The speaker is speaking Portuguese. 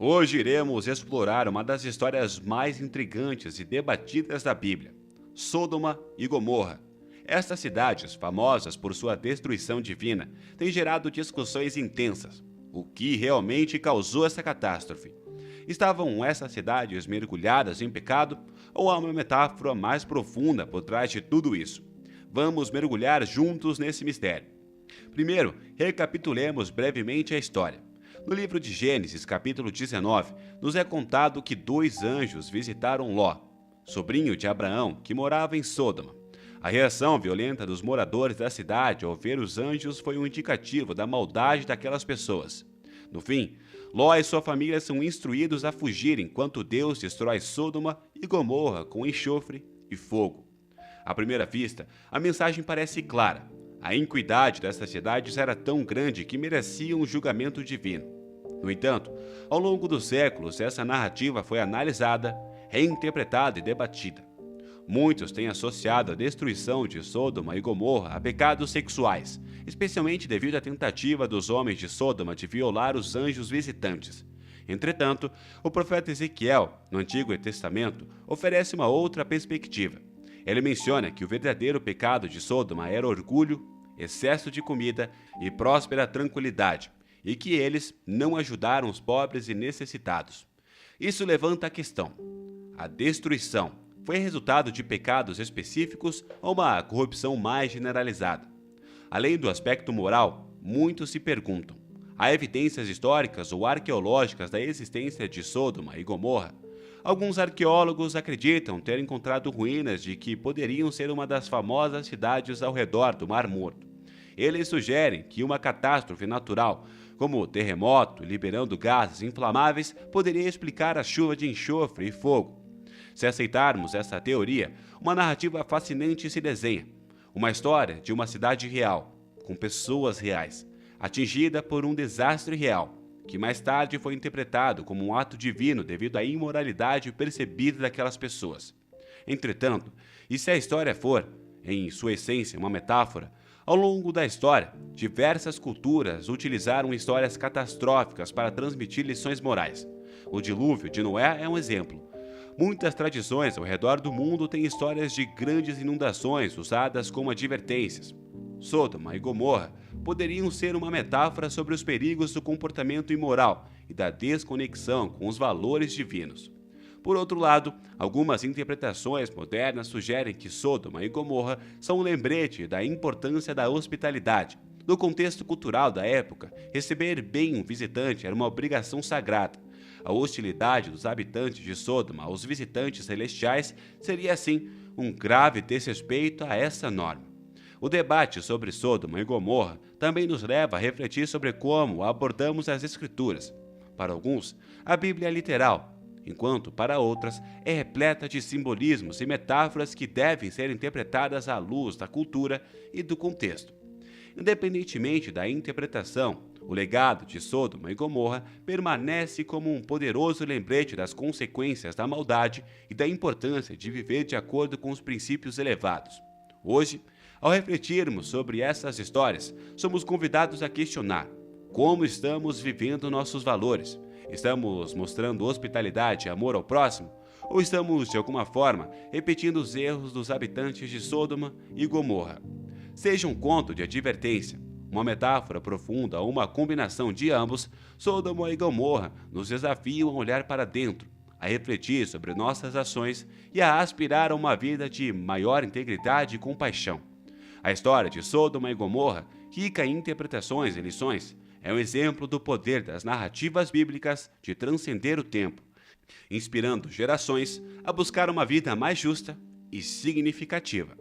Hoje iremos explorar uma das histórias mais intrigantes e debatidas da Bíblia, Sodoma e Gomorra. Estas cidades, famosas por sua destruição divina, têm gerado discussões intensas. O que realmente causou essa catástrofe? Estavam essas cidades mergulhadas em pecado ou há uma metáfora mais profunda por trás de tudo isso? Vamos mergulhar juntos nesse mistério. Primeiro, recapitulemos brevemente a história. No livro de Gênesis, capítulo 19, nos é contado que dois anjos visitaram Ló, sobrinho de Abraão, que morava em Sodoma. A reação violenta dos moradores da cidade ao ver os anjos foi um indicativo da maldade daquelas pessoas. No fim, Ló e sua família são instruídos a fugir enquanto Deus destrói Sodoma e Gomorra com enxofre e fogo. À primeira vista, a mensagem parece clara. A iniquidade dessas cidades era tão grande que mereciam um julgamento divino. No entanto, ao longo dos séculos, essa narrativa foi analisada, reinterpretada e debatida. Muitos têm associado a destruição de Sodoma e Gomorra a pecados sexuais, especialmente devido à tentativa dos homens de Sodoma de violar os anjos visitantes. Entretanto, o profeta Ezequiel, no Antigo Testamento, oferece uma outra perspectiva. Ele menciona que o verdadeiro pecado de Sodoma era orgulho, excesso de comida e próspera tranquilidade, e que eles não ajudaram os pobres e necessitados. Isso levanta a questão: a destruição foi resultado de pecados específicos ou uma corrupção mais generalizada? Além do aspecto moral, muitos se perguntam: há evidências históricas ou arqueológicas da existência de Sodoma e Gomorra? Alguns arqueólogos acreditam ter encontrado ruínas de que poderiam ser uma das famosas cidades ao redor do Mar Morto. Eles sugerem que uma catástrofe natural, como terremoto liberando gases inflamáveis, poderia explicar a chuva de enxofre e fogo. Se aceitarmos essa teoria, uma narrativa fascinante se desenha. Uma história de uma cidade real, com pessoas reais, atingida por um desastre real, que mais tarde foi interpretado como um ato divino devido à imoralidade percebida daquelas pessoas. Entretanto, e se a história for, em sua essência, uma metáfora, ao longo da história, diversas culturas utilizaram histórias catastróficas para transmitir lições morais. O dilúvio de Noé é um exemplo. Muitas tradições ao redor do mundo têm histórias de grandes inundações usadas como advertências. Sodoma e Gomorra poderiam ser uma metáfora sobre os perigos do comportamento imoral e da desconexão com os valores divinos. Por outro lado, algumas interpretações modernas sugerem que Sodoma e Gomorra são um lembrete da importância da hospitalidade. No contexto cultural da época, receber bem um visitante era uma obrigação sagrada. A hostilidade dos habitantes de Sodoma aos visitantes celestiais seria, assim, um grave desrespeito a essa norma. O debate sobre Sodoma e Gomorra também nos leva a refletir sobre como abordamos as Escrituras. Para alguns, a Bíblia é literal, enquanto para outras é repleta de simbolismos e metáforas que devem ser interpretadas à luz da cultura e do contexto. Independentemente da interpretação, o legado de Sodoma e Gomorra permanece como um poderoso lembrete das consequências da maldade e da importância de viver de acordo com os princípios elevados. Hoje, ao refletirmos sobre essas histórias, somos convidados a questionar: como estamos vivendo nossos valores? Estamos mostrando hospitalidade e amor ao próximo? Ou estamos, de alguma forma, repetindo os erros dos habitantes de Sodoma e Gomorra? Seja um conto de advertência, uma metáfora profunda ou uma combinação de ambos, Sodoma e Gomorra nos desafiam a olhar para dentro, a refletir sobre nossas ações e a aspirar a uma vida de maior integridade e compaixão. A história de Sodoma e Gomorra, rica em interpretações e lições, é um exemplo do poder das narrativas bíblicas de transcender o tempo, inspirando gerações a buscar uma vida mais justa e significativa.